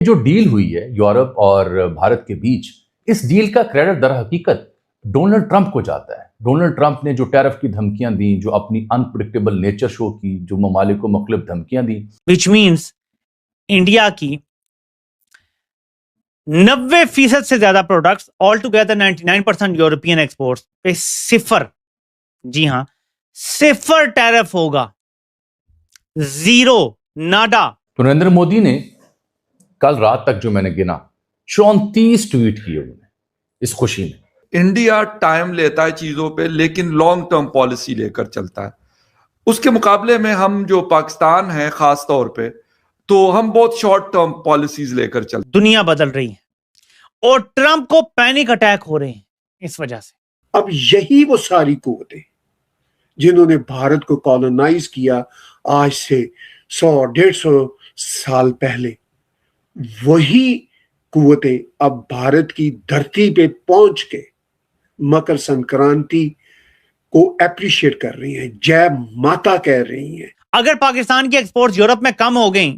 जो डील हुई है यूरोप और भारत के बीच, इस डील का क्रेडिट दर हकीकत डोनाल्ड ट्रंप को जाता है। डोनाल्ड ट्रंप ने जो टैरिफ की धमकियां दी, जो अपनी अनप्रिडिक्टेबल नेचर शो की, जो ममालिक को मुख्तलिफ धमकियां दी, विच मीन्स इंडिया की 90% से ज्यादा products all together 99% European exports पे सिफर, जी हां सिफर टैरिफ होगा, जीरो, नाडा। तो नरेंद्र मोदी ने कल रात तक जो मैंने गिना 34 ट्वीट किए उन्होंने इस खुशी में। इंडिया टाइम लेता है चीजों पे, लेकिन लॉन्ग टर्म पॉलिसी लेकर चलता है। उसके मुकाबले में हम जो पाकिस्तान है खास तौर पे, तो हम बहुत शॉर्ट टर्म पॉलिसीज लेकर चलते। दुनिया बदल रही है और ट्रंप को पैनिक अटैक हो रहे हैं इस वजह से। अब यही वो सारी कुव्वतें जिन्होंने भारत को कॉलोनाइज किया आज से 100-150 साल पहले, वही कुव्वतें अब भारत की धरती पे पहुंच के मकर संक्रांति को एप्रिशिएट कर रही हैं, जय माता कह रही हैं। अगर पाकिस्तान की एक्सपोर्ट्स यूरोप में कम हो गई,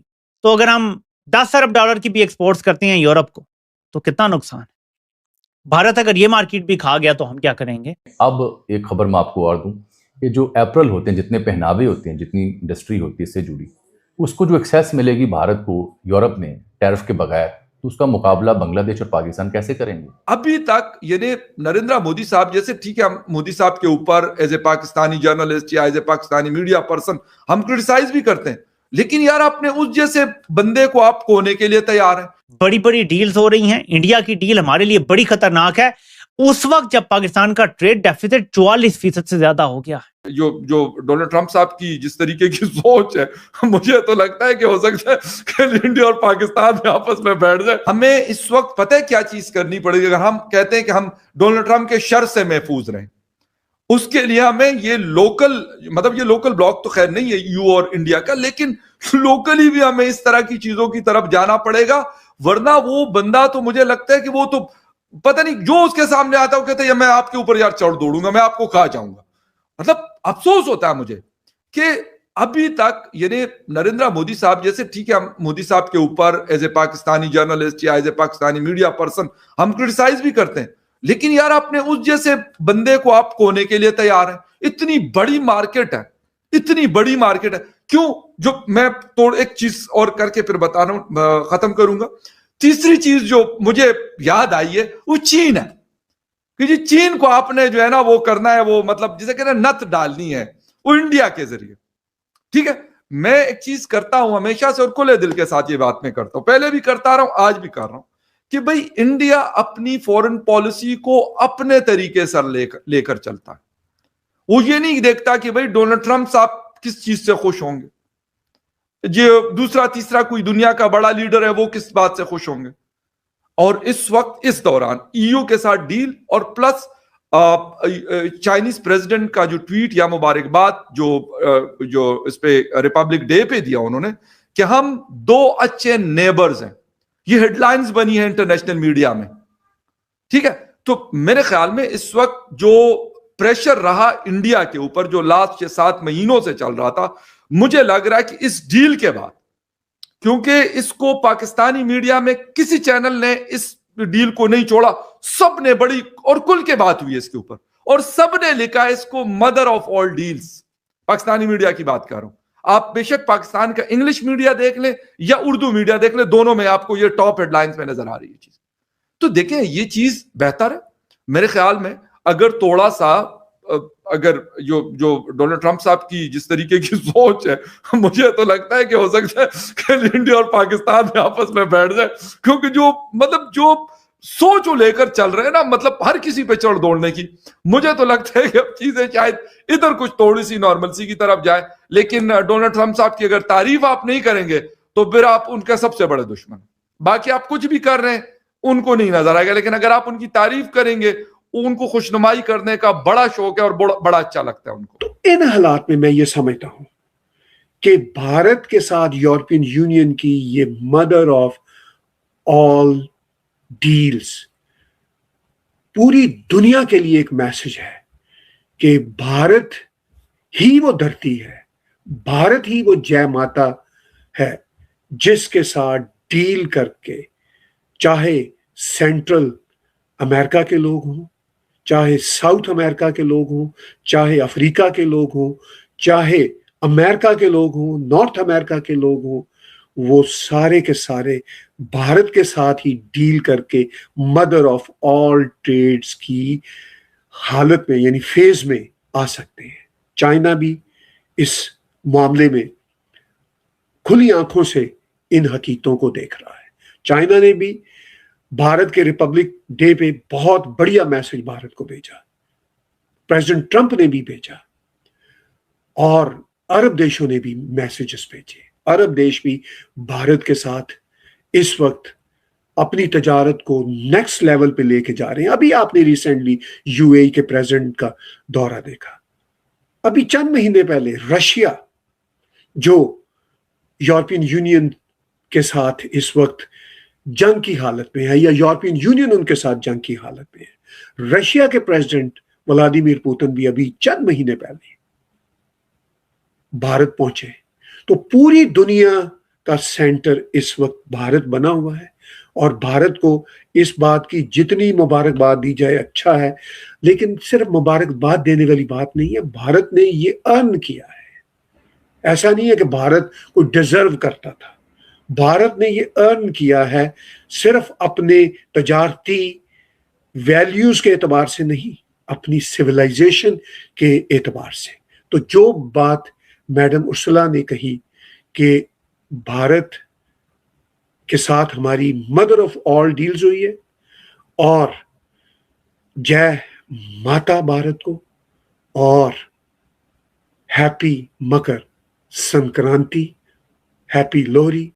तो अगर हम 10 अरब डॉलर की भी एक्सपोर्ट्स करते हैं यूरोप को, तो कितना नुकसान है। भारत अगर ये मार्केट भी खा गया तो हम क्या करेंगे। अब एक खबर मैं आपको और दूं, ये जो अप्रैल होते हैं, जितने पहनावे होते हैं, जितनी इंडस्ट्री होती है इससे जुड़ी, उसको जो एक्सेस मिलेगी भारत को यूरोप में टैरिफ के बगैर, तो उसका मुकाबला बांग्लादेश और पाकिस्तान कैसे करेंगे। अभी तक यानी नरेंद्र मोदी साहब जैसे, ठीक है, हम मोदी साहब के ऊपर एज ए पाकिस्तानी जर्नलिस्ट या as a Pakistani media person हम क्रिटिसाइज भी करते हैं, लेकिन यार अपने उस जैसे बंदे को आप खोने के लिए तैयार हैं। बड़ी बड़ी डील्स हो रही हैं। इंडिया की डील हमारे लिए बड़ी खतरनाक है उस वक्त जब पाकिस्तान का ट्रेड डेफिसिट 44% से ज्यादा हो गया। जो डोनाल्ड ट्रंप साहब की जिस तरीके की सोच है, मुझे तो लगता है कि हो सकता है कि इंडिया और पाकिस्तान में आपस में बैठ जाए। हमें इस वक्त पता है क्या चीज करनी पड़ेगी। अगर हम कहते हैं कि हम डोनाल्ड ट्रंप के शर से महफूज रहें, उसके लिए हमें ये लोकल, मतलब ये लोकल ब्लॉक तो खैर नहीं है यू और इंडिया का, लेकिन लोकली भी हमें इस तरह की चीजों की तरफ जाना पड़ेगा। वरना वो बंदा तो मुझे लगता है कि वो तो पता नहीं, जो उसके सामने आता है वो कहता है मैं आपके ऊपर यार चढ़ दौड़ूंगा, मैं आपको खा जाऊंगा। मतलब अफसोस होता है मुझे कि अभी तक यानी नरेंद्र मोदी साहब जैसे, ठीक है, हम मोदी साहब के ऊपर एज ए पाकिस्तानी जर्नलिस्ट या as a Pakistani media person हम क्रिटिसाइज भी करते हैं, लेकिन यार अपने उस जैसे बंदे को आप खोने के लिए तैयार हैं। इतनी बड़ी मार्केट है, इतनी बड़ी मार्केट है, क्यों? जो मैं तो एक चीज और करके फिर बता रहा हूं, खत्म करूंगा। तीसरी चीज जो मुझे याद आई है वो चीन है कि जी चीन को आपने जो है ना वो करना है, वो मतलब जिसे कहते हैं नत डालनी है, वो इंडिया के जरिए। ठीक है, मैं एक चीज करता हूं हमेशा से और खुले दिल के साथ ये बात मैं करता हूं, पहले भी करता रहा हूं, आज भी कर रहा हूं, कि भाई इंडिया अपनी फॉरेन पॉलिसी को अपने तरीके से लेकर चलता है। वो ये नहीं देखता कि भाई डोनाल्ड ट्रंप साहब किस चीज से खुश होंगे, जो दूसरा तीसरा कोई दुनिया का बड़ा लीडर है वो किस बात से खुश होंगे। और इस वक्त इस दौरान ईयू के साथ डील और प्लस चाइनीज प्रेसिडेंट का जो ट्वीट या मुबारकबाद जो इस पे रिपब्लिक डे पे दिया उन्होंने कि हम दो अच्छे नेबर्स हैं, ये हेडलाइंस बनी है इंटरनेशनल मीडिया में। ठीक है, तो मेरे ख्याल में इस वक्त जो प्रेशर रहा इंडिया के ऊपर, जो लास्ट 6-7 महीनों से चल रहा था, मुझे लग रहा है कि इस डील के बाद, क्योंकि इसको पाकिस्तानी मीडिया में किसी चैनल ने इस डील को नहीं छोड़ा, सब ने बड़ी और खुल के बात हुई इसके ऊपर और सब ने लिखा इसको mother of all deals. Pakistani media की बात कर रहा हूं, आप बेशक पाकिस्तान का इंग्लिश मीडिया देख लें या उर्दू मीडिया देख लें, दोनों में आपको ये टॉप हेडलाइंस में नजर आ रही है चीज। तो देखें, ये चीज बेहतर है मेरे ख्याल में। अगर थोड़ा सा अगर जो डोनाल्ड ट्रंप साहब की जिस तरीके की सोच है, मुझे तो लगता है कि हो सकता है कि इंडिया और पाकिस्तान में आपस में बैठ जाए, क्योंकि जो मतलब जो सोच वो लेकर चल रहे हैं ना, मतलब हर किसी पे चढ़ दौड़ने की, मुझे तो लगता है कि अब चीजें शायद इधर कुछ थोड़ी सी नॉर्मलसी की तरफ जाए। लेकिन डोनाल्ड ट्रंप साहब की अगर तारीफ आप नहीं करेंगे तो फिर आप उनका सबसे बड़े दुश्मन। बाकी आप कुछ भी कर रहे हैं उनको नहीं नजर आएगा, लेकिन अगर आप उनकी तारीफ करेंगे, उनको खुशनुमाई करने का बड़ा शौक है और बड़ा अच्छा लगता है उनको। तो इन हालात में मैं ये समझता हूं कि भारत के साथ यूरोपियन यूनियन की ये मदर ऑफ ऑल डील्स पूरी दुनिया के लिए एक मैसेज है कि भारत ही वो धरती है, भारत ही वो जय माता है जिसके साथ डील करके, चाहे सेंट्रल अमेरिका के लोग हों, चाहे साउथ अमेरिका के लोग हों, चाहे अफ्रीका के लोग हों, चाहे अमेरिका के लोग हों, नॉर्थ अमेरिका के लोग हों, वो सारे के सारे भारत के साथ ही डील करके मदर ऑफ ऑल ट्रेड्स की हालत में यानी फेज में आ सकते हैं। चाइना भी इस मामले में खुली आंखों से इन हकीकतों को देख रहा है। चाइना ने भी भारत के रिपब्लिक डे पे बहुत बढ़िया मैसेज भारत को भेजा, प्रेसिडेंट ट्रंप ने भी भेजा, और अरब देशों ने भी मैसेजेस भेजे। अरब देश भी भारत के साथ इस वक्त अपनी तजारत को नेक्स्ट लेवल पे लेके जा रहे हैं। अभी आपने रिसेंटली यूएई के प्रेसिडेंट का दौरा देखा। अभी चंद महीने पहले रशिया, जो यूरोपियन यूनियन के साथ इस वक्त जंग की हालत में है, या यूरोपियन यूनियन उनके साथ जंग की हालत में है, रशिया के प्रेसिडेंट व्लादिमीर पुतिन भी अभी चंद महीने पहले भारत पहुंचे। तो पूरी दुनिया का सेंटर इस वक्त भारत बना हुआ है, और भारत को इस बात की जितनी मुबारकबाद दी जाए अच्छा है, लेकिन सिर्फ मुबारकबाद देने वाली बात नहीं है। भारत ने ये अर्न किया है, ऐसा नहीं है कि भारत को डिजर्व करता था। भारत ने ये अर्न किया है सिर्फ अपने तजारती वैल्यूज के एतबार से नहीं, अपनी सिविलाइजेशन के एतबार से। तो जो बात मैडम उर्सुला ने कही कि भारत के साथ हमारी मदर ऑफ ऑल डील्स हुई है, और जय माता भारत को, और हैप्पी मकर संक्रांति, हैप्पी लोहरी।